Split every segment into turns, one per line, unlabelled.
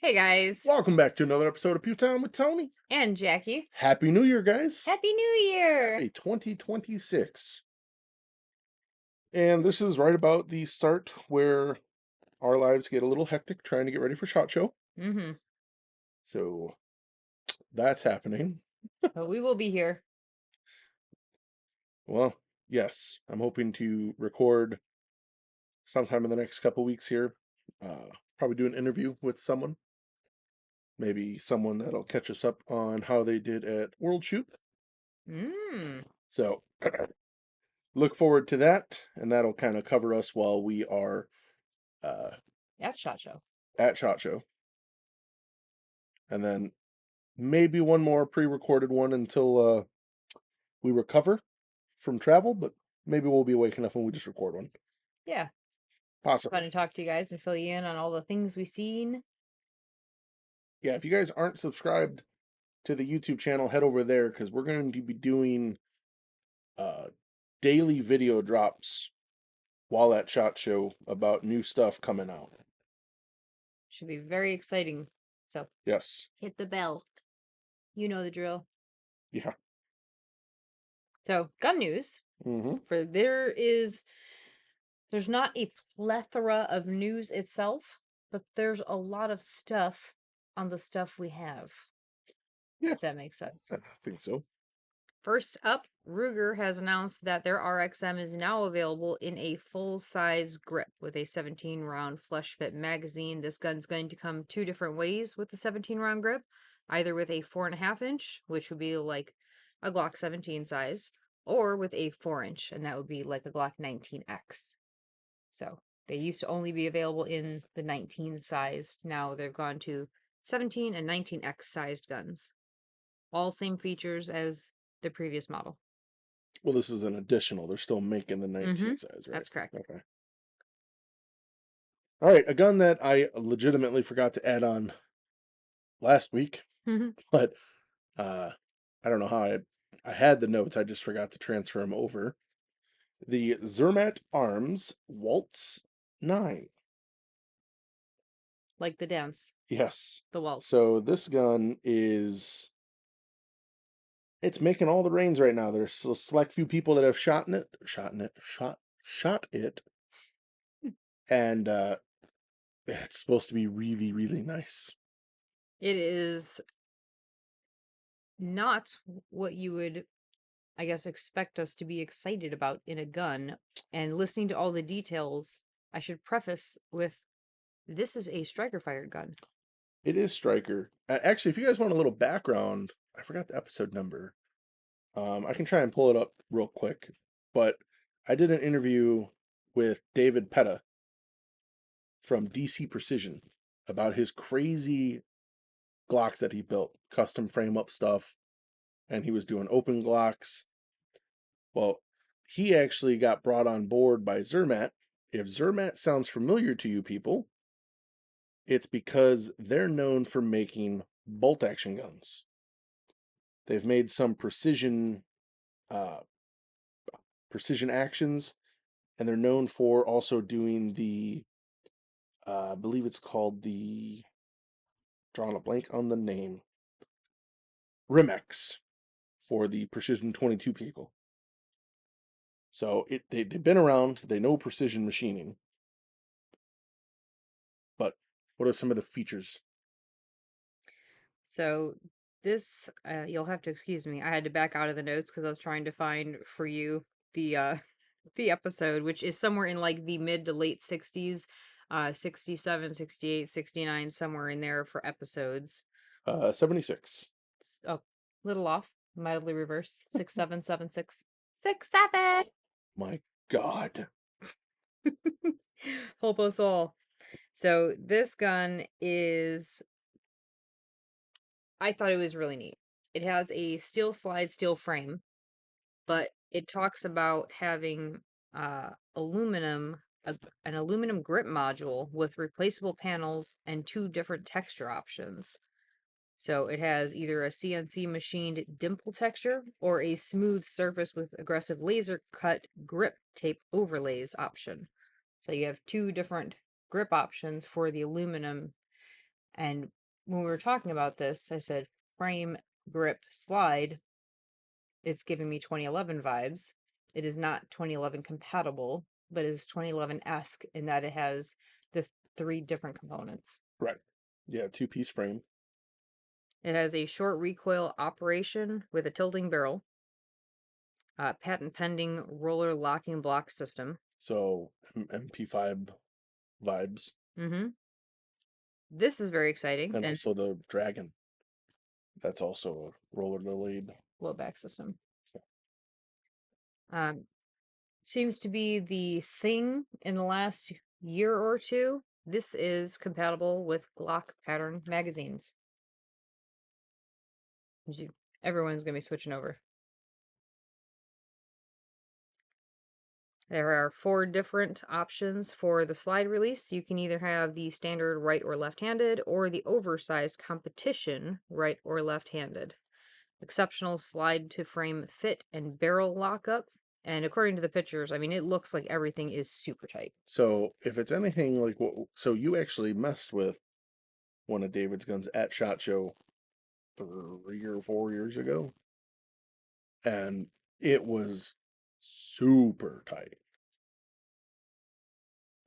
Hey guys,
Welcome back to another episode of Pew Time with Tony.
and Jackie.
Happy New Year, guys.
Happy New Year!
Happy 2026. And this is right about the start where our lives get a little hectic trying to get ready for SHOT Show.
Mm-hmm.
So that's happening.
But we will be here.
Well, yes, I'm hoping to record sometime in the next couple weeks here. Probably do an interview with someone. Maybe someone that'll catch us up on how they did at World Shoot. So look forward to that, and that'll kind of cover us while we are
At SHOT Show.
at SHOT Show. And then maybe one more pre-recorded one until we recover from travel, but maybe we'll be awake enough when we just record one.
Yeah.
Possibly.
Fun to talk to you guys and fill you in on all the things we've seen.
Yeah, if you guys aren't subscribed to the YouTube channel, head over there because we're going to be doing daily video drops while at SHOT Show about new stuff coming out.
Should be very exciting. So
Yes.
hit the bell. You know the drill.
Yeah.
So gun news.
Mm-hmm.
There's not a plethora of news itself, but there's a lot of stuff on the stuff we have.
Yeah.
If that makes sense.
I think so.
First up, Ruger has announced that their RXM is now available in a full-size grip with a 17-round flush-fit magazine. This gun's going to come two different ways with the 17-round grip, either with a 4.5-inch, which would be like a Glock 17 size, or with a 4-inch, and that would be like a Glock 19X. So they used to only be available in the 19 size. Now they've gone to 17 and 19X sized guns. All same features as the previous model.
Well, this is an additional. They're still making the 19 size, right?
That's correct.
Okay. All right, a gun that I legitimately forgot to add on last week, but I don't know how I had the notes. I just forgot to transfer them over. The Zermatt Arms Waltz 9.
Like the dance.
Yes.
The Waltz.
So this gun is it's making all the rains right now. There's a select few people that have shot it, and it's supposed to be really, really nice.
It is not what you would, I guess, expect us to be excited about in a gun. And listening to all the details, I should preface with this is a striker-fired gun.
It is Striker. Actually, if you guys want a little background, I forgot the episode number. I can try and pull it up real quick, but I did an interview with David Petta from DC Precision about his crazy Glocks that he built, custom frame up stuff, and he was doing open Glocks. Well, he actually got brought on board by Zermatt. If Zermatt sounds familiar to you people, it's because they're known for making bolt action guns. They've made some precision actions, and they're known for also doing the I believe it's called the drawing a blank on the name Rimex for the Precision 22 people. So they've been around, they know precision machining. But what are some of the features?
So this, you'll have to excuse me. I had to back out of the notes because I was trying to find for you the the episode, which is somewhere in like the mid to late 60s, 67, 68, 69, somewhere in there for episodes.
76.
Oh, little off, mildly reverse. 6776. 67.
My God.
Hopo soul. So this gun is, I thought it was really neat. It has a steel slide steel frame, but it talks about having aluminum, an aluminum grip module with replaceable panels and two different texture options. So it has either a CNC machined dimple texture or a smooth surface with aggressive laser cut grip tape overlays option. So you have two different grip options for the aluminum. And when we were talking about this, I said frame, grip, slide. It's giving me 2011 vibes. It is not 2011 compatible, but is 2011-esque in that it has the 3 different components.
Right. Yeah, 2-piece frame.
It has a short recoil operation with a tilting barrel, patent pending roller locking block system.
So MP5 vibes.
Mm-hmm. This is very exciting.
And
And
also the Dragon. That's also a roller blade.
blowback system. Seems to be the thing in the last year or two. This is compatible with Glock pattern magazines. Everyone's going to be switching over. There are 4 different options for the slide release. You can either have the standard right or left-handed or the oversized competition right or left-handed. Exceptional slide to frame fit and barrel lockup. And according to the pictures, I mean, it looks like everything is super tight.
So if it's anything like what, so you actually messed with one of David's guns at SHOT Show 3 or 4 years ago, and it was super tight.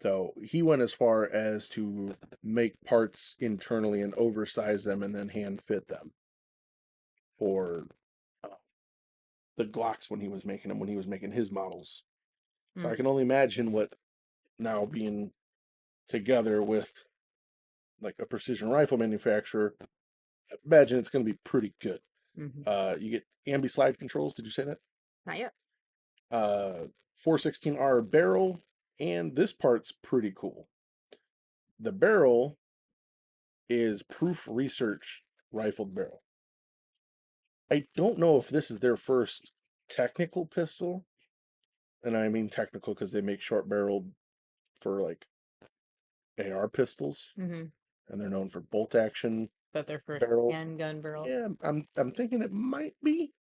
So he went as far as to make parts internally and oversize them and then hand fit them for the Glocks when he was making them, when he was making his models. So I can only imagine what now being together with like a precision rifle manufacturer, imagine it's going to be pretty good. You get ambi slide controls. Did you say that?
Not yet.
416R barrel, and this part's pretty cool. The barrel is Proof Research rifled barrel. I don't know if this is their first technical pistol, and I mean technical because they make short barreled for like AR pistols, and they're known for bolt action
But their first
barrels.
handgun barrel.
Yeah, I'm thinking it might be,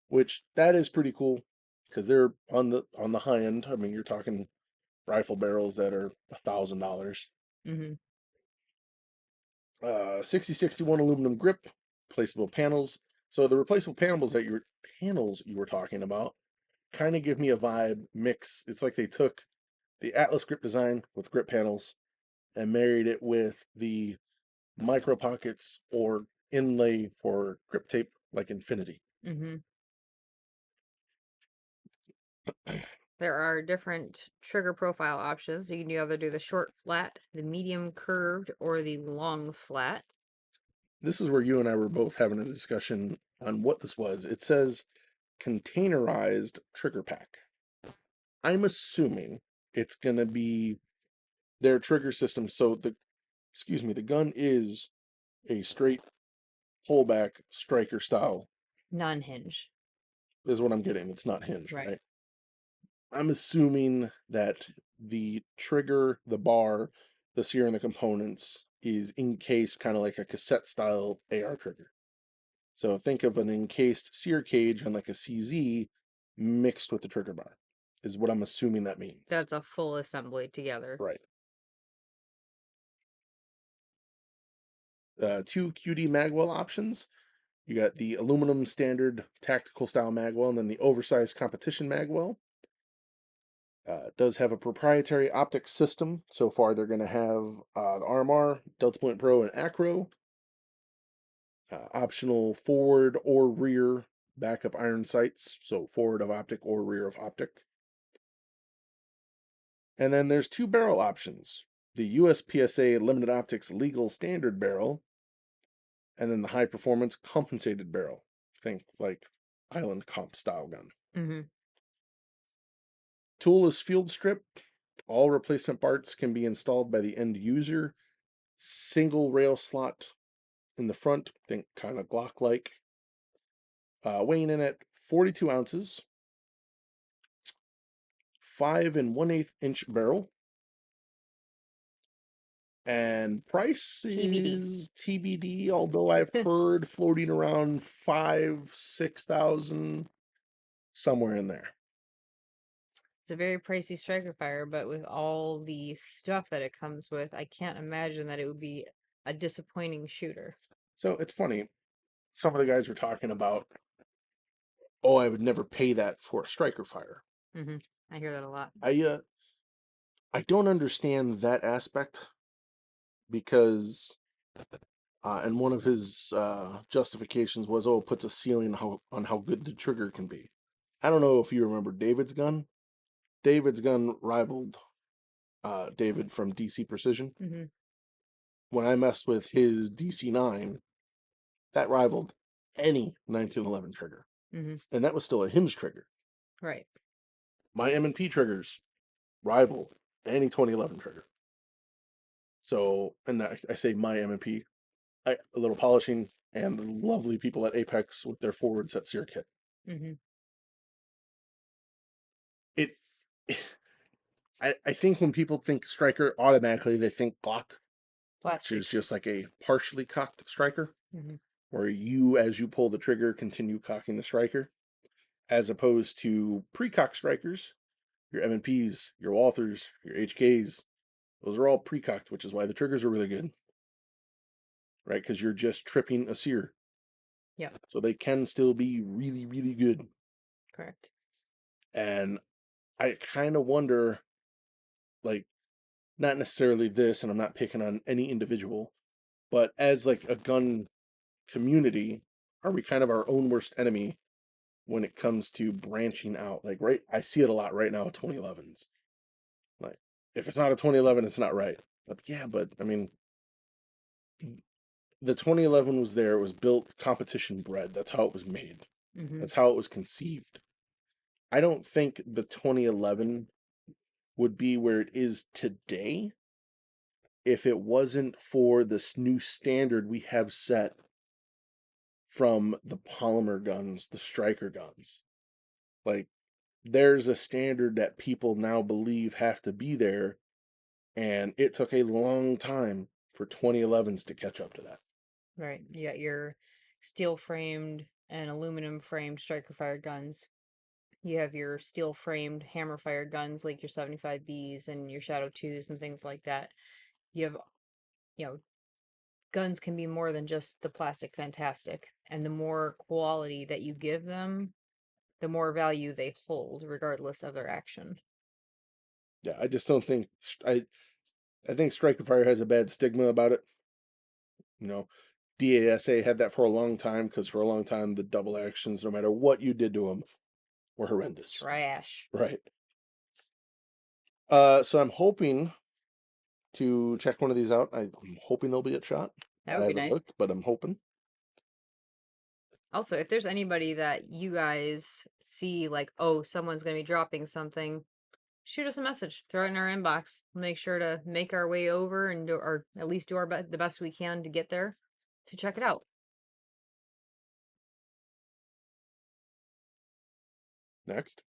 which that is pretty cool because they're on the high end. I mean, you're talking rifle barrels that are $1,000. 6061 aluminum grip, replaceable panels. So the replaceable panels you were talking about kind of give me a vibe mix. It's like they took the Atlas grip design with grip panels and married it with the micro pockets or inlay for grip tape like Infinity.
There are different trigger profile options. You can either do the short flat, the medium curved, or the long flat.
This is where you and I were both having a discussion on what this was. It says containerized trigger pack. I'm assuming it's going to be their trigger system. So the gun is a straight pullback striker style.
Non-hinge.
Is what I'm getting. It's not hinged,
Right.
right? I'm assuming that the trigger, the bar, the sear, and the components is encased kind of like a cassette style AR trigger. So think of an encased sear cage on like a CZ mixed with the trigger bar, is what I'm assuming that means.
That's a full assembly together.
Right. 2 QD magwell options. You got the aluminum standard tactical style magwell and then the oversized competition magwell. Does have a proprietary optic system. So far, they're going to have the RMR, Delta Point Pro, and Acro. Optional forward or rear backup iron sights. So forward of optic or rear of optic. And then there's 2 barrel options. The USPSA Limited Optics Legal Standard barrel, and then the high performance compensated barrel. Think like Island Comp style gun. Tool is field strip. All replacement parts can be installed by the end user. Single rail slot in the front, think kind of Glock like. Weighing in at 42 ounces. 5 1/8 inch barrel. And price is TBD, although I've heard floating around 5,000-6,000, somewhere in there.
It's a very pricey striker fire, but with all the stuff that it comes with, I can't imagine that it would be a disappointing shooter.
So it's funny. Some of the guys were talking about, oh, I would never pay that for a striker fire.
Mm-hmm. I hear that a lot.
I don't understand that aspect because, and one of his justifications was, oh, it puts a ceiling on how good the trigger can be. I don't know if you remember David's gun. David's gun rivaled David from DC Precision.
Mm-hmm.
When I messed with his DC-9, that rivaled any 1911 trigger.
Mm-hmm.
And that was still a hinge trigger.
Right.
My M&P triggers rival any 2011 trigger. So, and I say my M&P, a little polishing, and the lovely people at Apex with their forward set sear kit.
Mm-hmm.
It, I think when people think striker, automatically they think Glock, which
Plastic.
is just like a partially cocked striker,
Mm-hmm.
where you, as you pull the trigger, continue cocking the striker, as opposed to pre-cock strikers, your M&Ps, your Walthers, your HKs, those are all pre-cocked, which is why the triggers are really good, right? Because you're just tripping a sear.
Yep.
So they can still be really, really good.
Correct.
And I kind of wonder, like, not necessarily this, and I'm not picking on any individual, but as like a gun community, are we kind of our own worst enemy when it comes to branching out? Like, right, I see it a lot right now with 2011s. Like, if it's not a 2011, it's not right. Like, yeah, but I mean, the 2011 was there. It was built competition bred. That's how it was made.
Mm-hmm.
That's how it was conceived. I don't think the 2011 would be where it is today if it wasn't for this new standard we have set from the polymer guns, the striker guns. Like, there's a standard that people now believe have to be there, and it took a long time for 2011s to catch up to that.
Right. You got your steel framed and aluminum framed striker fired guns. You have your steel framed hammer fired guns like your 75Bs and your Shadow 2s and things like that. You have, you know, guns can be more than just the plastic fantastic. And the more quality that you give them, the more value they hold, regardless of their action.
Yeah, I just don't think I think striker fire has a bad stigma about it. You know, DASA had that for a long time because for a long time the double actions, no matter what you did to them, were horrendous.
Trash.
Right. So I'm hoping to check one of these out. I'm hoping they'll be at shot.
That
I
would be
haven't
nice.
looked, but I'm hoping.
Also, if there's anybody that you guys see like, oh, someone's going to be dropping something, shoot us a message. Throw it in our inbox. We'll make sure to make our way over and do, or at least do our the best we can to get there to check it out.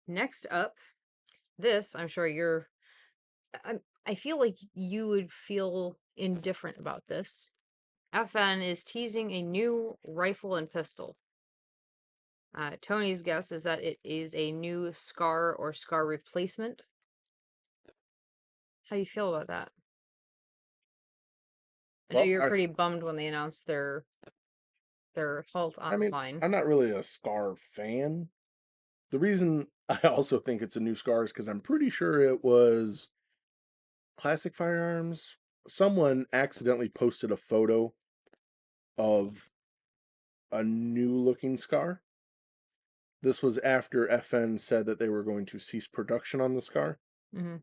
Next
up, this I'm sure I feel like you would feel indifferent about this. FN is teasing a new rifle and pistol. Tony's guess is that it is a new SCAR or SCAR replacement. How do you feel about that? I know
Well,
you're pretty bummed when they announced their halt
I mean,
online.
I'm not really a Scar fan. The reason I also think it's a new Scar is because I'm pretty sure it was Classic Firearms. Someone accidentally posted a photo of a new looking Scar. This was after FN said that they were going to cease production on the Scar.
Mm-hmm.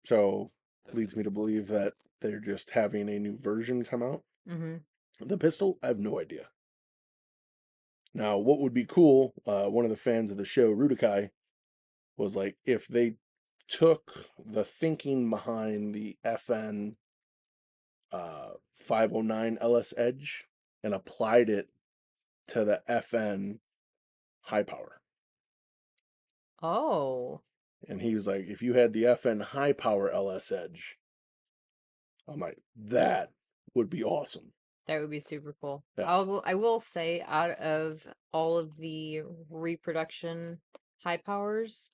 So leads me to believe that they're just having a new version come out.
Mm-hmm.
The pistol, I have no idea. Now, what would be cool, one of the fans of the show, Rudikai, was like, if they took the thinking behind the FN 509 LS Edge and applied it to the FN high power.
Oh,
And he was like, if you had the FN high power LS Edge, I'm like, that would be awesome.
that would be super cool.
Yeah.
I will say, out of all of the reproduction high powers,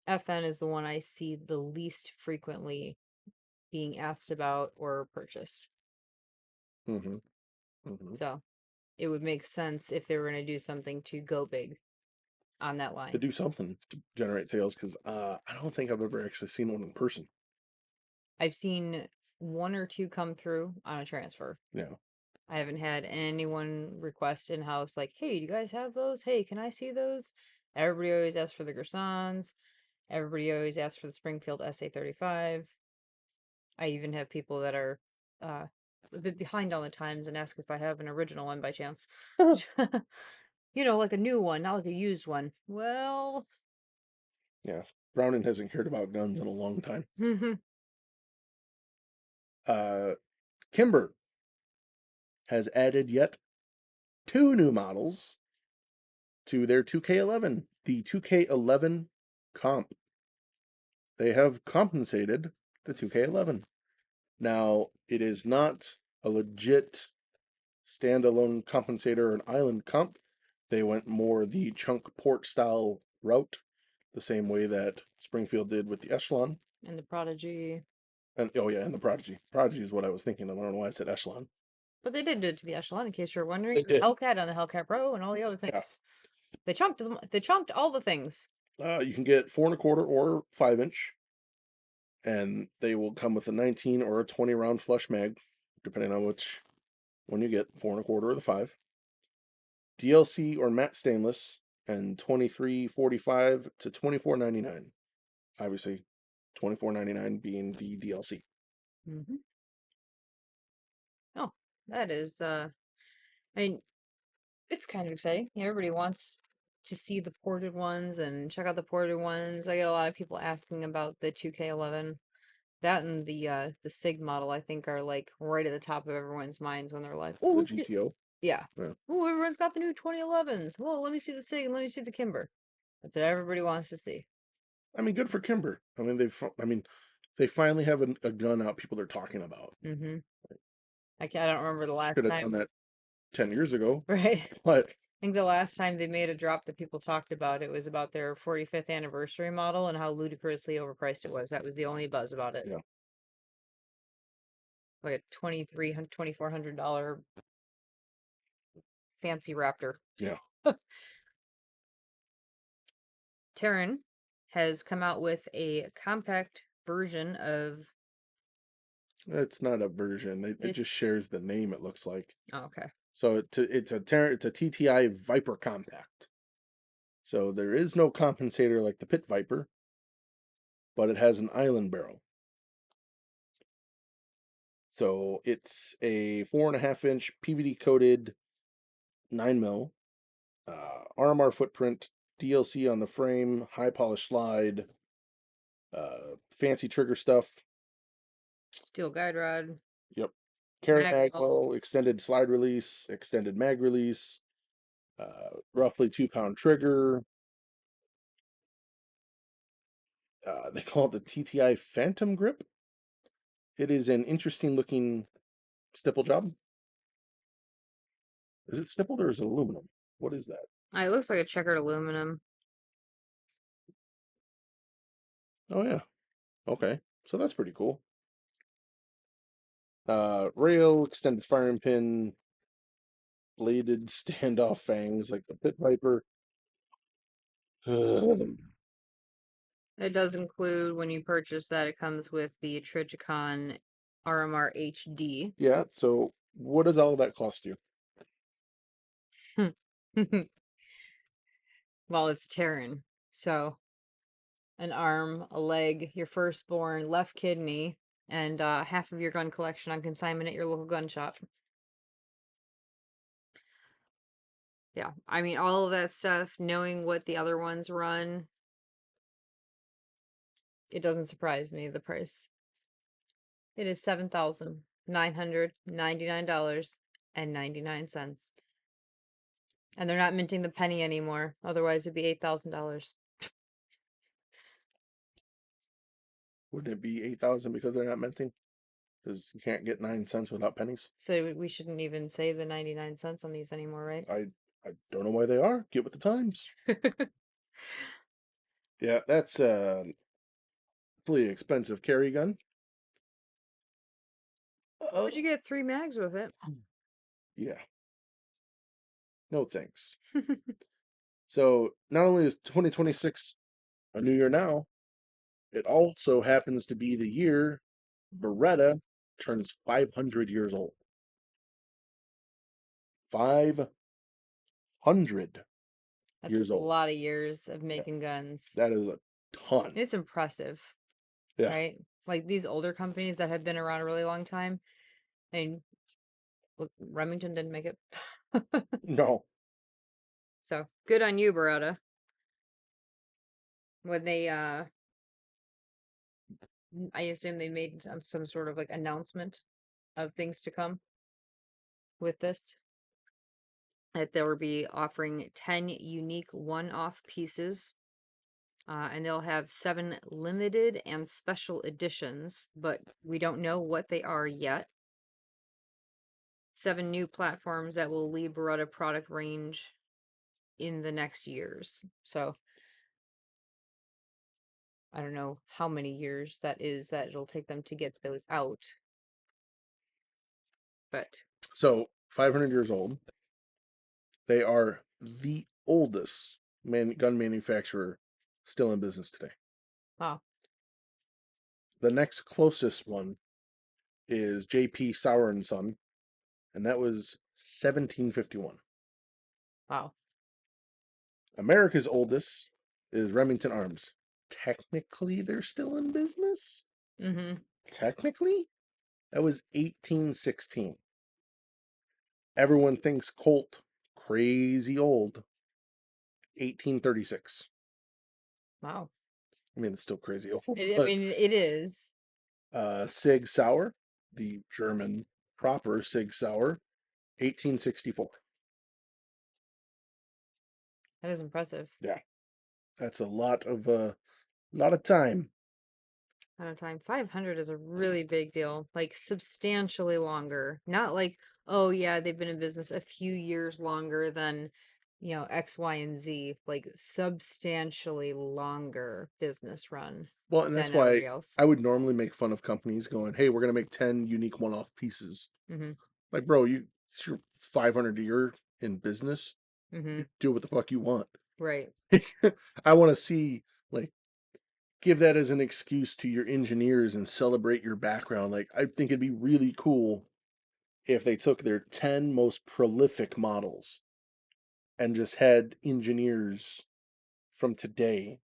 FN is the one I see the least frequently being asked about or purchased.
Mm-hmm. Mm-hmm.
So it would make sense if they were going to do something to go big on that
To
line.
do something to generate sales, because I don't think I've ever actually seen one in person.
I've seen one or two come through on a transfer.
Yeah.
I haven't had anyone request in house like, "Hey, do you guys have those? Hey, can I see those?" Everybody always asks for the Gersons. Everybody always asks for the Springfield SA35. I even have people that are a bit behind on the times and ask if I have an original one by chance. Like a new one, not like a used one. Well,
Yeah. Browning hasn't cared about guns in a long time. Uh, Kimber has added yet 2 new models to their 2K11, the 2K11 comp. They have compensated the 2K11. Now, it is not a legit standalone compensator or an island comp. They went more the chunk port style route, the same way that Springfield did with the Echelon.
and the Prodigy.
And oh yeah, and the Prodigy. Prodigy is what I was thinking. I don't know why I said Echelon.
But they did do it to the Echelon, in case you're wondering.
They did.
Hellcat on the Hellcat Pro and all the other
Yeah.
things. They chunked them. They chunked all the things.
You can get 4 1/4 or 5 inch, and they will come with a 19 or a 20 round flush mag, depending on which one you get, 4 1/4 or the 5. DLC or matte stainless, and 23.45 to 24.99. Obviously, 24.99 being the DLC.
Mm-hmm. Oh, that is. I mean, it's kind of exciting. Everybody wants to see the ported ones and check out the ported ones. I get a lot of people asking about the 2K11. That and the Sig model, I think, are like right at the top of everyone's minds when they're like, "Oh,
The
look at it."
GTO.
Yeah.
Yeah.
Oh, everyone's got the new 2011s. Well, let me see the Sig and let me see the Kimber. That's what everybody wants to see.
I mean, good for Kimber. They finally have a gun out people are talking about.
Mm-hmm. I don't remember the last
Could have done
time,
that 10 years ago,
right?
but
I think the last time they made a drop that people talked about it was about their 45th anniversary model and how ludicrously overpriced it was. That was the only buzz about it.
yeah.
Like a $2,400 fancy Raptor.
Yeah.
Terran has come out with a compact version of
It's not a version. It
it.
just shares the name, it looks like.
Oh, okay.
So it's a TTI Viper Compact. So there is no compensator like the Pit Viper, but it has an island barrel. So it's a 4.5 inch PVD coated 9 mil, RMR footprint, DLC on the frame, high polish slide, fancy trigger stuff.
Steel guide rod,
Yep. Carry mag
magwell.
well, extended slide release, extended mag release, roughly 2 pound trigger. They call it the TTI Phantom Grip. It is an interesting looking stipple job. Is it stippled or is it aluminum? What is that?
It looks like a checkered aluminum.
Oh yeah. Okay. So that's pretty cool. Rail, extended firing pin, bladed standoff fangs like the Pit Viper.
It does include, when you purchase that, it comes with the Trigicon RMR HD.
Yeah, so what does all that cost you?
Well, it's Terran. So, an arm, a leg, your firstborn, left kidney, and half of your gun collection on consignment at your local gun shop. Yeah, I mean, all of that stuff, knowing what the other ones run, it doesn't surprise me, the price. It is $7,999.99. And they're not minting the penny anymore. Otherwise, it'd be $8,000.
Wouldn't it be 8,000 because they're not minting? Because you can't get 9 cents without pennies.
So we shouldn't even say the 99 cents on these anymore, right?
I don't know why they are. Get with the times. Yeah, that's a pretty expensive carry gun.
But you get 3 mags with it.
Yeah. No thanks. So not only is 2026 a new year now, it also happens to be the year Beretta turns 500 years old. 500
That's
years
a
old.
lot of years of
Yeah,
making guns.
that is a ton.
It's impressive,
Yeah.
right? Like these older companies that have been around a really long time. I mean, look, Remington didn't make it.
No.
So good on you, Beretta. When they I assume they made some sort of like announcement of things to come with this. That they will be offering 10 unique one-off pieces. And they'll have 7 limited and special editions, but we don't know what they are yet. 7 new platforms that will lead Beretta product range in the next years. So I don't know how many years that is that it'll take them to get those out. But
So 500 years old. They are the oldest gun manufacturer still in business today.
wow.
The next closest one is J.P. Sauer and Son, and that was 1751.
Wow.
America's oldest is Remington Arms. Technically, they're still in business.
Mm-hmm.
Technically, that was 1816. Everyone thinks Colt crazy old. 1836.
Wow.
I mean, it's still crazy old,
I
but
mean, it is.
Sig Sauer, the German proper Sig Sauer, 1864.
That is impressive.
Yeah, that's a lot of time.
At a time. 500 is a really big deal, like substantially longer. Not like, oh yeah, they've been in business a few years longer than, X, Y, and Z, like substantially longer business run
Well, and that's
than
why
everybody else.
I would normally make fun of companies going, "Hey, we're gonna make 10 unique one-off pieces."
Mm-hmm.
Like, bro, you're 500 a year in business.
Mm-hmm.
You do what the fuck you want.
Right.
I want to see like give that as an excuse to your engineers and celebrate your background. Like, I think it'd be really cool if they took their 10 most prolific models and just had engineers from today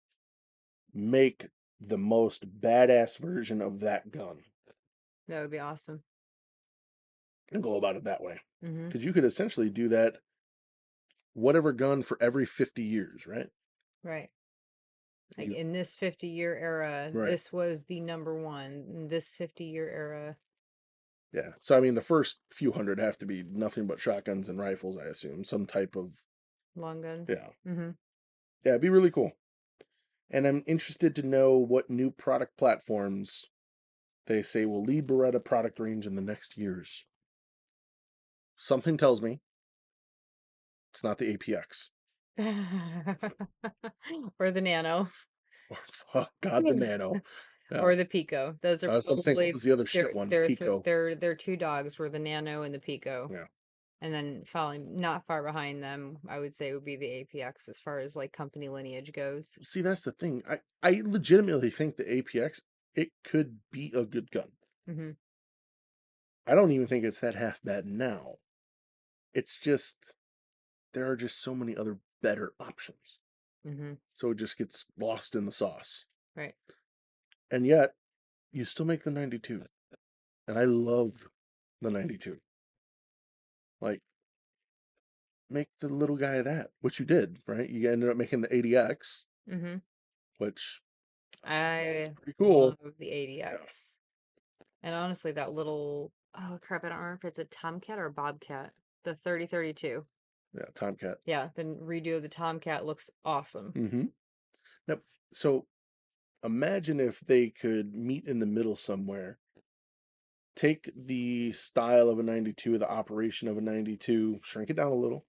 make the most badass version of that gun
That would be awesome.
and go about it that way.
Mm-hmm.
Because you could essentially do that, whatever gun for every 50 years, right?
Right. Like
You,
in this 50-year era,
right.
this was the number one. In this 50-year era,
Yeah. So, I mean, the first few hundred have to be nothing but shotguns and rifles, I assume. Some type of,
long guns.
yeah.
Mm-hmm.
Yeah, it'd be really cool. And I'm interested to know what new product platforms they say will lead Beretta product range in the next years. Something tells me it's not the APX.
Or the Nano.
Or, oh, God, the Nano. Yeah.
Or the Pico. Those are
I was going to think, what
probably
was the other shit one? Pico.
their 2 dogs were the Nano and the Pico.
Yeah.
And then following not far behind them, I would say would be the APX as far as like company lineage goes.
See, that's the thing. I legitimately think the APX, it could be a good gun.
Mm-hmm.
I don't even think it's that half bad now. It's just, there are just so many other better options.
Mm-hmm.
So it just gets lost in the sauce.
Right.
And yet, you still make the 92. And I love the 92. Like, make the little guy of that, which you did, right? You ended up making the 80X,
Mm-hmm.
which is
I
pretty
love
cool.
the
Yeah.
80X. And honestly, that little, oh crap, I don't remember if it's a Tomcat or a Bobcat. The 3032.
Yeah, Tomcat.
Yeah, the redo of the Tomcat looks awesome.
Mm-hmm. Now, so imagine if they could meet in the middle somewhere. Take the style of a 92, the operation of a 92, shrink it down a little,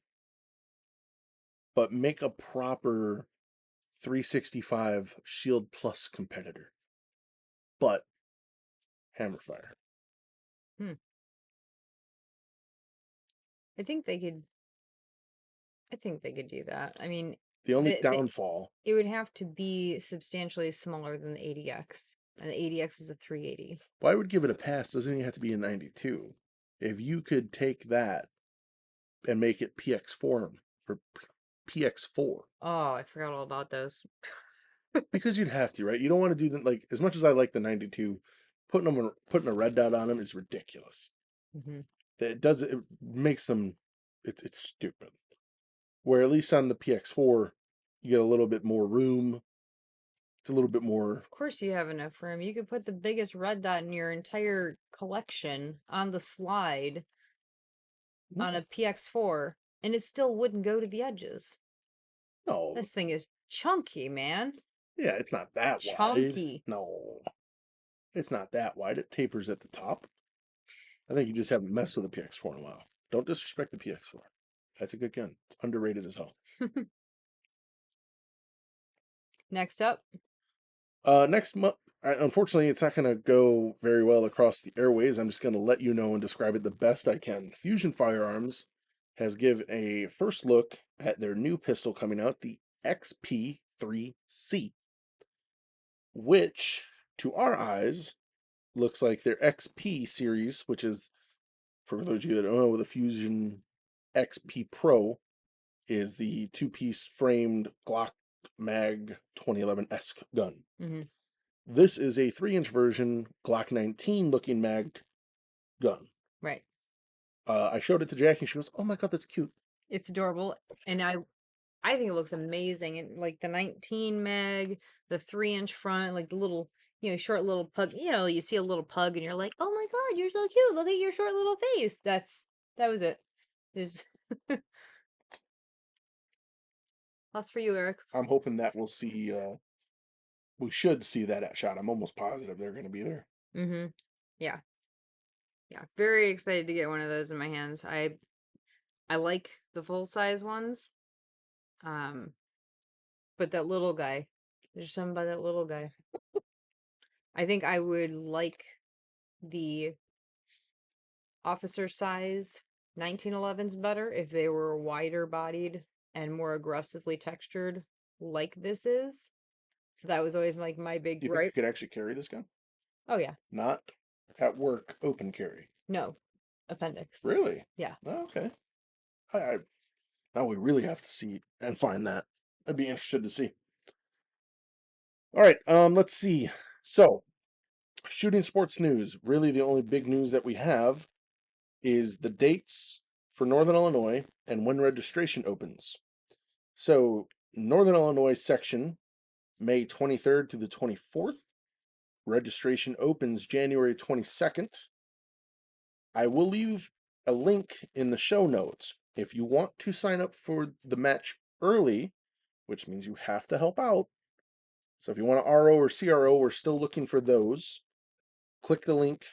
but make a proper 365 Shield Plus competitor. But hammer fire.
Hmm. I think they could. I think they could do that. I mean,
The only
it
downfall,
it would have to be substantially smaller than the 80X, and the 80X is a 380.
well, I would give it a pass. Doesn't even have to be a 92. If you could take that and make it PX4 or PX4,
Oh, I forgot all about those.
because you'd have to, right? You don't want to do that. Like, as much as I like the 92, putting a red dot on them is ridiculous.
Hmm.
It makes them, it's stupid. Where at least on the PX4, you get a little bit more room. It's a little bit more.
Of course, you have enough room. You could put the biggest red dot in your entire collection on the slide on a
No,
PX4, and it still wouldn't go to the edges.
no,
This thing is chunky, man.
yeah, it's not that wide.
Chunky.
No, it's not that wide. It tapers at the top. I think you just haven't messed with the PX4 in a while. Don't disrespect the PX4. That's a good gun. It's underrated as hell.
Next up.
Next month, unfortunately, it's not going to go very well across the airways. I'm just going to let you know and describe it the best I can. Fusion Firearms has given a first look at their new pistol coming out, the XP3C, which, to our eyes, looks like their XP series, which is, for those of you that don't know, the Fusion XP Pro is the two-piece framed Glock Mag 2011-esque gun.
Hmm.
This is a 3-inch version Glock 19 looking mag gun.
Right.
I showed it to Jackie and she goes, "Oh my god, that's cute."
It's adorable, and I think it looks amazing. And like the 19 meg, the 3-inch front, like the little, short little pug. You see a little pug, and you're like, "Oh my god, you're so cute! Look at your short little face." That was it. There's lots for you, Eric.
I'm hoping that we should see that at shot. I'm almost positive they're going to be there.
Mm-hmm. Yeah, yeah. Very excited to get one of those in my hands. I like the full size ones. Um, but that little guy, there's something about that little guy. I think I would like the officer size 1911s better if they were wider bodied and more aggressively textured like this is. So that was always like my big
Do you think you
gripe.
could actually carry this gun?
Oh yeah.
Not at work, open carry.
No. Appendix.
Really?
Yeah.
Oh, okay. I now we really have to see and find that. I'd be interested to see. All right, let's see. So, shooting sports news. Really, the only big news that we have is the dates for Northern Illinois and when registration opens. So, Northern Illinois section, May 23rd to the 24th. Registration opens January 22nd. I will leave a link in the show notes. If you want to sign up for the match early, which means you have to help out. So if you want an RO or CRO, we're still looking for those. Click the link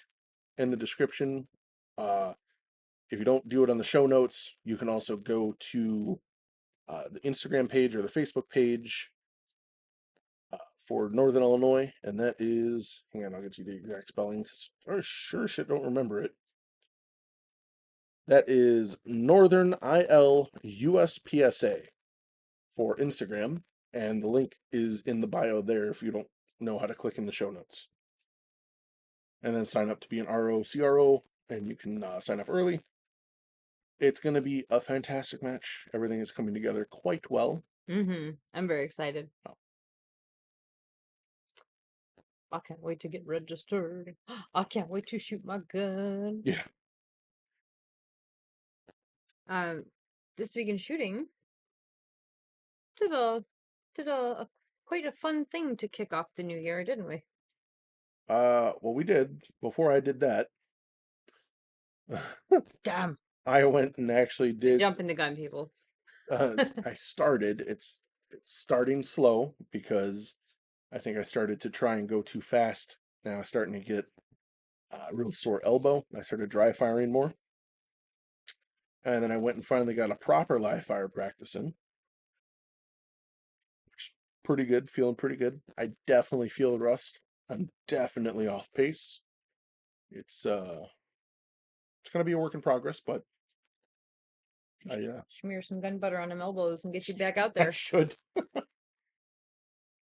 in the description. If you don't do it on the show notes, you can also go to the Instagram page or the Facebook page for Northern Illinois, and that is, hang on, I'll get you the exact spelling, because I sure shit don't remember it. That is Northern ILUSPSA for Instagram, and the link is in the bio there if you don't know how to click in the show notes. And then sign up to be an RO, CRO, and you can sign up early. It's going to be a fantastic match. Everything is coming together quite well.
Mm-hmm. I'm very excited.
Oh.
I can't wait to get registered. I can't wait to shoot my gun.
Yeah.
This week in shooting, did a quite a fun thing to kick off the new year, didn't we?
Well, we did. Before I did that,
Damn.
I went and actually did.
Jumping the gun, people.
I started. It's starting slow because I think I started to try and go too fast. Now I'm starting to get a real sore elbow. I started dry firing more, and then I went and finally got a proper live fire practicing. Pretty good, feeling pretty good. I definitely feel the rust. I'm definitely off pace. It's gonna be a work in progress, but
Smear some gun butter on them elbows and get you back out
I
there.
should.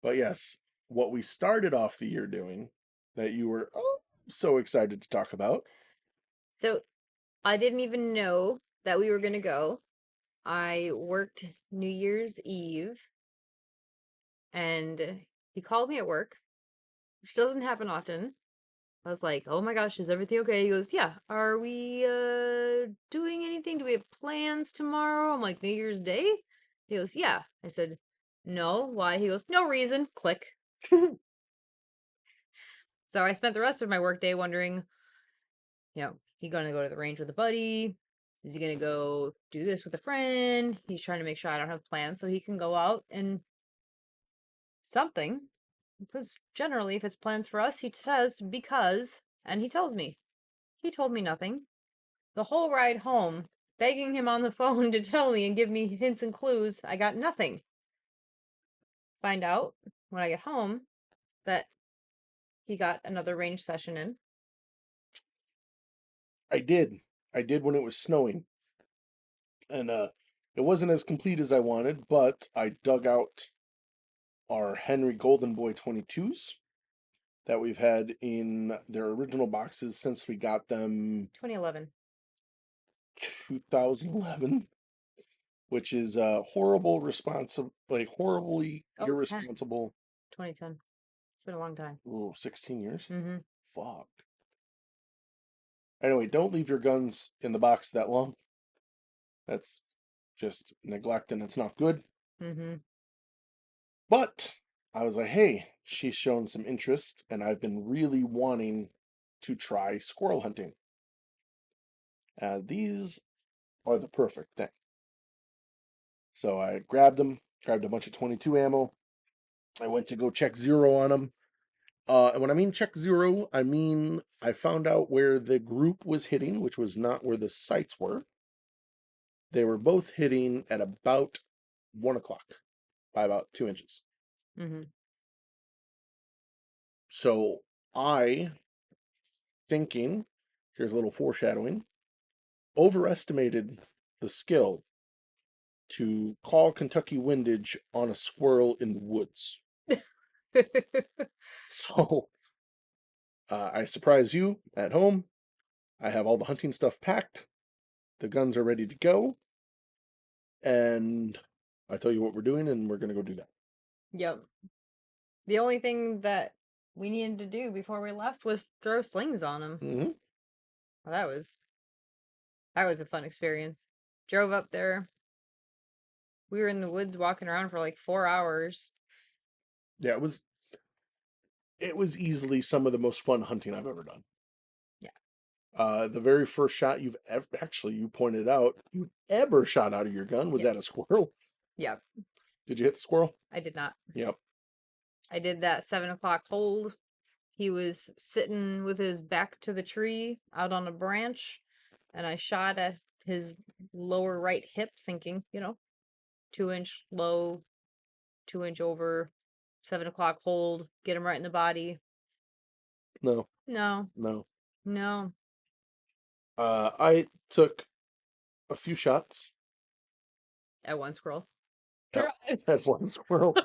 But yes, what we started off the year doing that you were so excited to talk about.
So I didn't even know that we were going to go. I worked New Year's Eve and he called me at work, which doesn't happen often. I was like, "Oh my gosh, is everything okay?" He goes, "Yeah. Are we doing anything? Do we have plans tomorrow?" I'm like, "New Year's Day?" He goes, "Yeah." I said, "No, why?" He goes, "No reason." Click. So I spent the rest of my workday wondering, he gonna go to the range with a buddy? Is he gonna go do this with a friend? He's trying to make sure I don't have plans so he can go out and something. Because generally, if it's plans for us, he says because, and he tells me. He told me nothing. The whole ride home, begging him on the phone to tell me and give me hints and clues, I got nothing. Find out when I get home that he got another range session in.
I did. I did when it was snowing. And it wasn't as complete as I wanted, but I dug out our Henry Golden Boy 22s that we've had in their original boxes since we got them
2011.
2011, which is horribly
Oh, 10.
irresponsible.
2010. It's been a long time.
Ooh, 16 years?
Mm-hmm.
Fuck. Anyway, don't leave your guns in the box that long. That's just neglect and it's not good.
Mm-hmm.
But I was like, hey, she's shown some interest, and I've been really wanting to try squirrel hunting. These are the perfect thing. So I grabbed a bunch of 22 ammo. I went to go check zero on them. And when I mean check zero, I mean I found out where the group was hitting, which was not where the sights were. They were both hitting at about 1 o'clock by about 2 inches.
Mm-hmm.
So I, thinking, here's a little foreshadowing, overestimated the skill to call Kentucky windage on a squirrel in the woods. So I surprise you at home. I have all the hunting stuff packed. The guns are ready to go. And I tell you what we're doing, and we're going to go do that.
Yep. The only thing that we needed to do before we left was throw slings on him.
Mm-hmm.
Well, that was a fun experience. Drove up there. We were in the woods walking around for like 4 hours.
Yeah, it was easily some of the most fun hunting I've ever done.
Yeah.
The very first shot you pointed out, you ever shot out of your gun was
Yep.
at a squirrel.
Yep.
Did you hit the squirrel?
I did not.
Yep.
I did that 7 o'clock hold. He was sitting with his back to the tree out on a branch, and I shot at his lower right hip, thinking, 2-inch low, 2-inch over, 7 o'clock hold, get him right in the body.
No.
No,
No.
no.
I took a few shots
At one squirrel.
at, at one squirrel.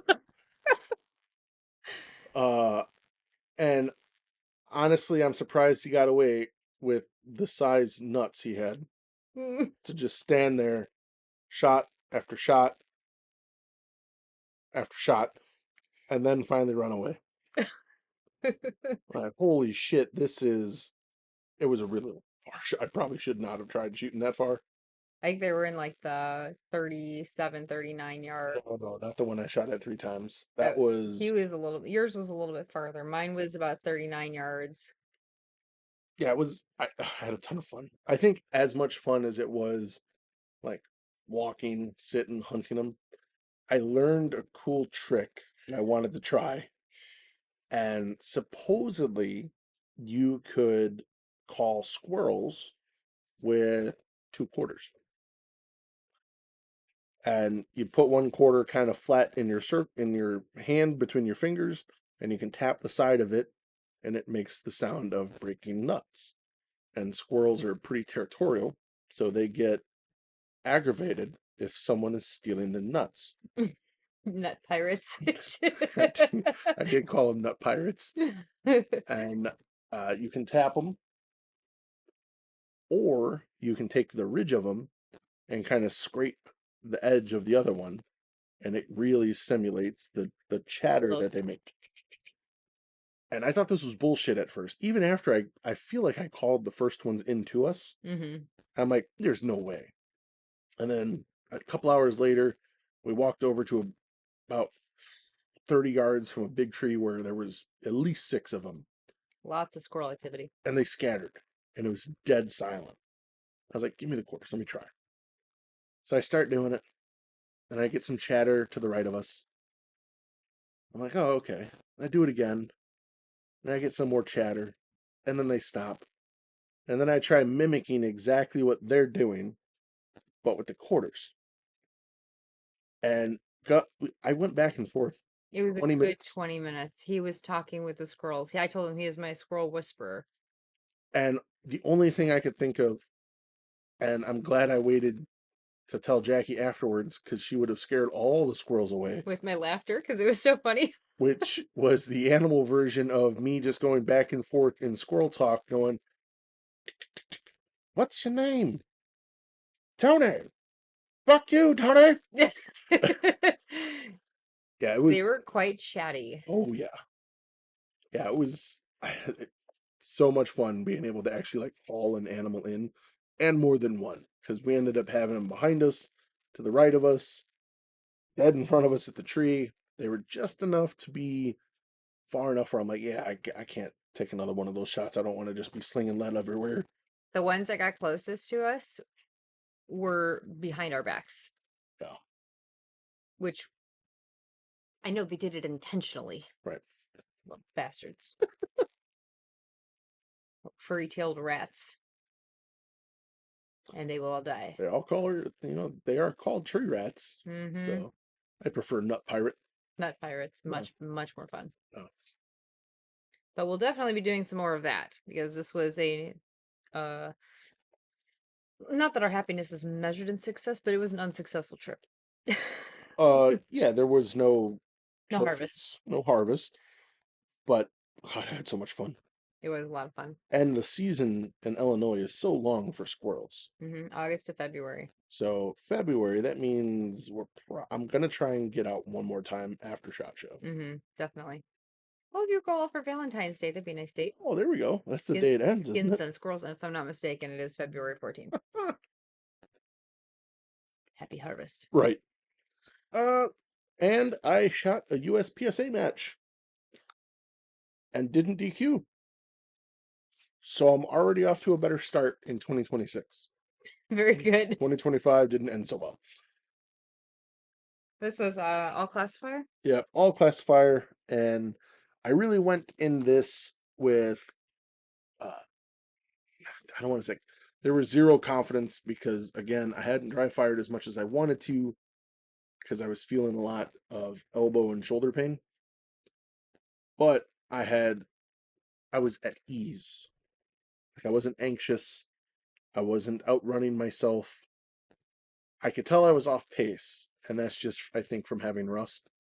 And honestly, I'm surprised he got away with the size nuts he had to just stand there, shot after shot after shot, and then finally run away. Like, holy shit, it was a really far shot. I probably should not have tried shooting that far.
I think they were in like the 37, 39 yard.
No, not the one I shot at 3 times.
Yours was a little bit further. Mine was about 39 yards.
Yeah, I had a ton of fun. I think as much fun as it was like walking, sitting, hunting them. I learned a cool trick I wanted to try. And supposedly you could call squirrels with 2 quarters. And you put 1 quarter kind of flat in your hand between your fingers, and you can tap the side of it, and it makes the sound of breaking nuts. And squirrels are pretty territorial, so they get aggravated if someone is stealing the nuts.
Nut pirates.
I did call them nut pirates. And you can tap them, or you can take the ridge of them and kind of scrape the edge of the other one, and it really simulates the chatter that they make. And I thought this was bullshit at first. Even after I feel like I called the first ones into us, I'm like, there's no way. And then a couple hours later, we walked over to about 30 yards from a big tree where there was at least 6 of them.
Lots of squirrel activity.
And they scattered, and it was dead silent. I was like, give me the quarters, let me try. So I start doing it, and I get some chatter to the right of us. I'm like, oh, okay. I do it again, and I get some more chatter, and then they stop. And then I try mimicking exactly what they're doing, but with the quarters. And I went back and forth.
It was a
20
good
minutes.
20 minutes. He was talking with the squirrels. I told him he is my squirrel whisperer.
And the only thing I could think of, and I'm glad I waited to tell Jackie afterwards, because she would have scared all the squirrels away.
With my laughter, because it was so funny.
Which was the animal version of me just going back and forth in squirrel talk, going, what's your name? Tony. Fuck you, Tony. Yeah, it was.
They were quite chatty.
Oh, yeah. Yeah, it was so much fun being able to actually like haul an animal in, and more than one, because we ended up having them behind us, to the right of us, dead in front of us at the tree. They were just enough to be far enough where I'm like, yeah, I can't take another one of those shots. I don't want to just be slinging lead everywhere.
The ones that got closest to us were behind our backs.
Yeah.
Which I know they did it intentionally.
Right.
Well, bastards. Furry-tailed rats. And they will all die.
They all call her, they are called tree rats.
Mm-hmm.
So I prefer nut pirate.
Nut pirates, much more fun.
Oh.
But we'll definitely be doing some more of that, because this was a not that our happiness is measured in success, but it was an unsuccessful trip.
Yeah, there was no
No
trophies,
harvest.
no harvest, but God, I had so much fun.
It was a lot of fun.
And the season in Illinois is so long for squirrels.
August to February.
So February, that means I'm gonna try and get out one more time after SHOT Show.
Definitely. Well, if you go out for Valentine's Day, that'd be a nice date.
Oh, there we go. That's the day it ends, isn't
Skins
it?
and Squirrels, and if I'm not mistaken, it is February 14th. Happy harvest.
Right. And I shot a USPSA match and didn't DQ. So I'm already off to a better start in 2026.
Very good.
2025 didn't end so well.
This was all classifier?
Yeah, all classifier. And I really went in this with, I don't want to say, there was zero confidence because, again, I hadn't dry fired as much as I wanted to because I was feeling a lot of elbow and shoulder pain. But I was at ease. Like, I wasn't anxious. I wasn't outrunning myself. I could tell I was off pace, and that's just, I think, from having rust.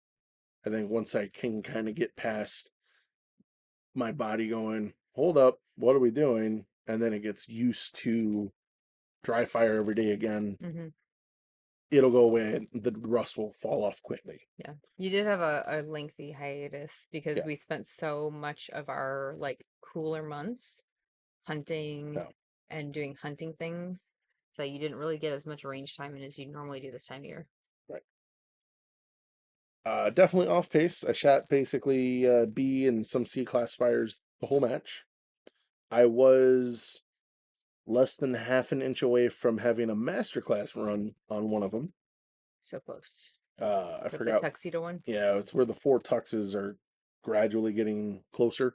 I think once I can kind of get past my body going, hold up, what are we doing? And then it gets used to dry fire every day again. It'll go away and the rust will fall off quickly.
Yeah. You did have a lengthy hiatus because we spent so much of our like cooler months hunting and doing hunting things. So you didn't really get as much range time in as you normally do this time of year.
Right. Definitely off pace. I shot basically B and some C classifiers the whole match. I was less than half an inch away from having a masterclass run on one of them.
So close.
I forgot.
The tuxedo one?
Yeah, it's where the 4 tuxes are gradually getting closer.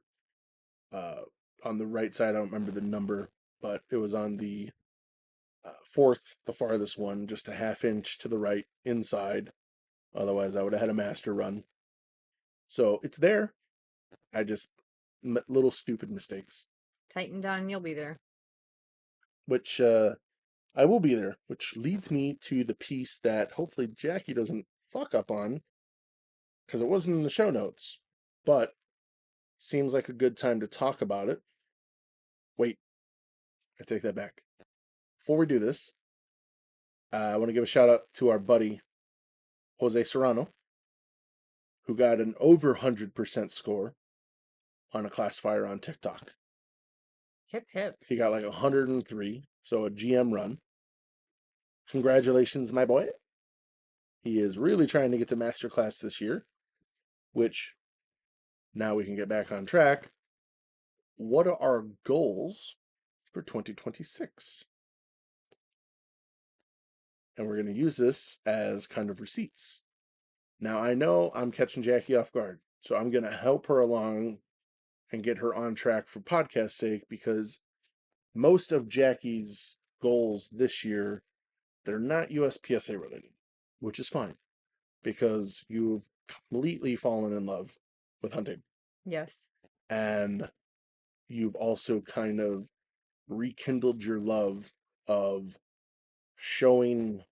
On the right side, I don't remember the number, but it was on the 4th, the farthest one, just a half inch to the right inside. Otherwise, I would have had a master run. So it's there. I just little stupid mistakes.
Tighten down and you'll be there.
Which I will be there, which leads me to the piece that hopefully Jackie doesn't fuck up on, because it wasn't in the show notes, but seems like a good time to talk about it. Wait, I take that back. Before we do this, I want to give a shout out to our buddy Jose Serrano, who got an over 100% score on a classifier on TikTok.
Hip hip.
He got like 103, so a GM run. Congratulations, my boy. He is really trying to get the master class this year, which now we can get back on track. What are our goals for 2026? And we're going to use this as kind of receipts. Now, I know I'm catching Jackie off guard, so I'm going to help her along and get her on track for podcast sake, because most of Jackie's goals this year, they're not USPSA related, which is fine, because you've completely fallen in love with hunting.
Yes.
And you've also kind of rekindled your love of showing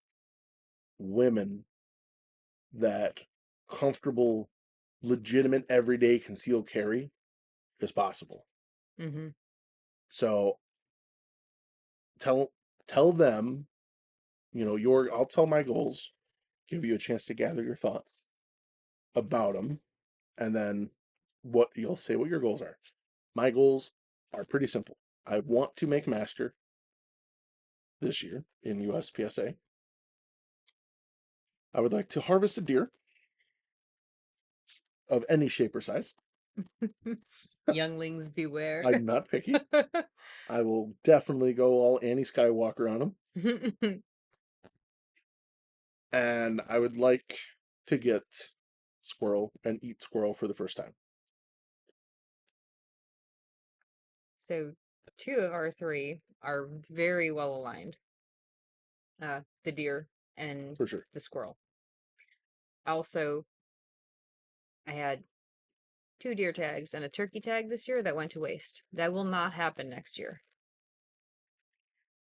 women that comfortable, legitimate, everyday concealed carry is possible.
Mm-hmm.
So tell them, I'll tell my goals, give you a chance to gather your thoughts about them, and then you'll say what your goals are. My goals are pretty simple. I want to make master this year in USPSA. I would like to harvest a deer of any shape or size.
Younglings beware.
I'm not picky. I will definitely go all Annie Skywalker on them. And I would like to get squirrel and eat squirrel for the first time.
So 2 of our 3 are very well aligned. The deer and
For sure.
the squirrel. Also, I had 2 deer tags and a turkey tag this year that went to waste. That will not happen next year.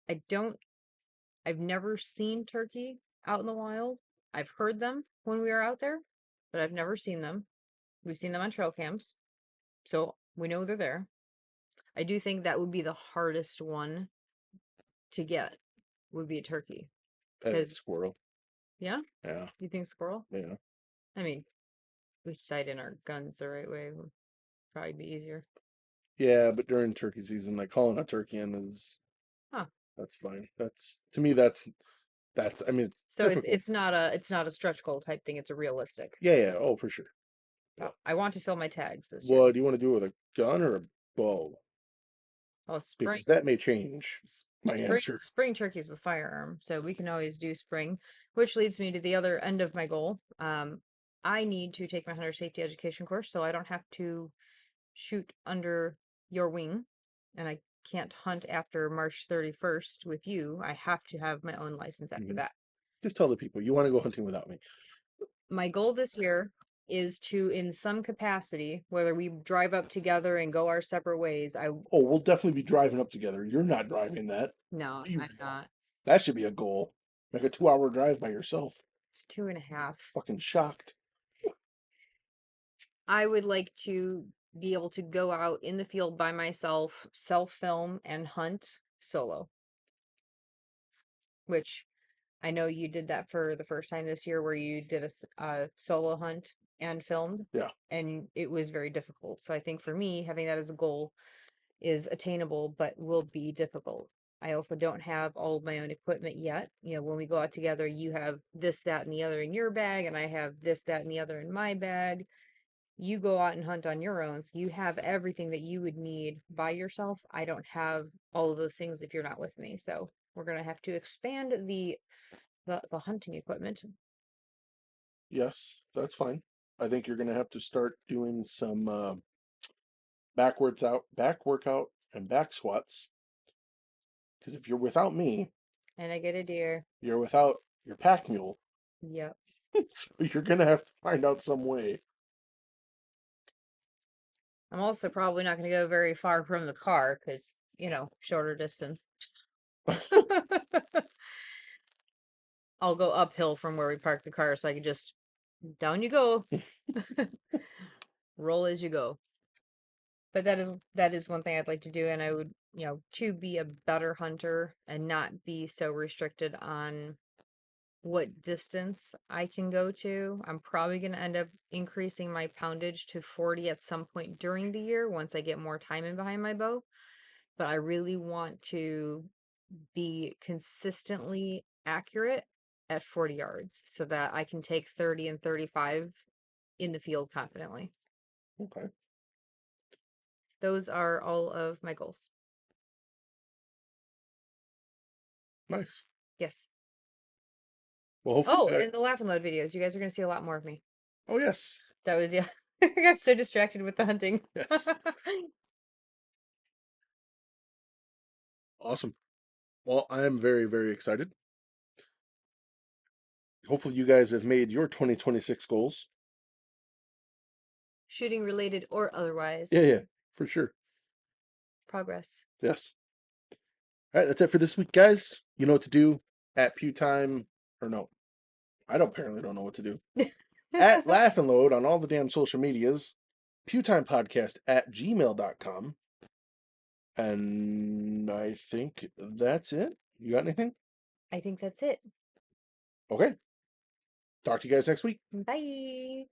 I've never seen turkey out in the wild. I've heard them when we are out there, but I've never seen them. We've seen them on trail cams, so we know they're there. I do think that would be the hardest one to get, would be a turkey.
Squirrel.
Yeah?
Yeah.
You think squirrel?
Yeah.
I mean, we sight in our guns the right way would probably be easier.
Yeah, but during turkey season, like calling a turkey in is, that's fine. To me, I mean, it's
So
difficult.
it's not a stretch goal type thing. It's a realistic.
Yeah. Oh, for sure.
Yeah. I want to fill my tags this year.
What do you want to do with a gun or a bow?
Oh,
Because that may change my answer.
Spring turkeys with firearm, so we can always do spring, which leads me to the other end of my goal. I need to take my hunter safety education course, so I don't have to shoot under your wing, and I can't hunt after March 31st with you. I have to have my own license after that.
Just tell the people you want to go hunting without me.
My goal this year is to, in some capacity, whether we drive up together and go our separate ways,
we'll definitely be driving up together. You're not driving that.
No, I'm not.
That should be a goal. Make a 2-hour drive by yourself.
It's 2.5.
Fucking shocked.
I would like to be able to go out in the field by myself, self-film, and hunt solo. Which I know you did that for the first time this year, where you did a solo hunt and filmed.
Yeah.
And it was very difficult. So I think for me, having that as a goal is attainable, but will be difficult. I also don't have all of my own equipment yet. When we go out together, you have this, that, and the other in your bag, and I have this, that, and the other in my bag. You go out and hunt on your own, so you have everything that you would need by yourself. I don't have all of those things if you're not with me. So we're gonna have to expand the hunting equipment.
Yes, that's fine. I think you're gonna have to start doing some back workout, and back squats. Because if you're without me,
and I get a deer,
you're without your pack mule.
Yep.
So you're gonna have to find out some way.
I'm also probably not going to go very far from the car because, shorter distance. I'll go uphill from where we park the car so I can just down you go. Roll as you go. But that is one thing I'd like to do, and I would, to be a better hunter and not be so restricted on what distance I can go to. I'm probably going to end up increasing my poundage to 40 at some point during the year once I get more time in behind my bow. But I really want to be consistently accurate at 40 yards so that I can take 30 and 35 in the field confidently.
Okay.
Those are all of my goals.
Nice.
Yes.
Well, hopefully,
Oh, and the laugh and load videos. You guys are going to see a lot more of me.
oh yes,
That was, yeah. I got so distracted with the hunting.
yes, awesome. Well, I am very, very excited. Hopefully, you guys have made your 2026 goals.
Shooting related or otherwise.
Yeah, for sure.
Progress.
Yes. All right, that's it for this week, guys. You know what to do at Pew Time, or no, I apparently don't know what to do. At Laugh and Load on all the damn social medias, Pew Time Podcast at gmail.com. And I think that's it. You got anything?
I think that's it.
Okay. Talk to you guys next week.
Bye.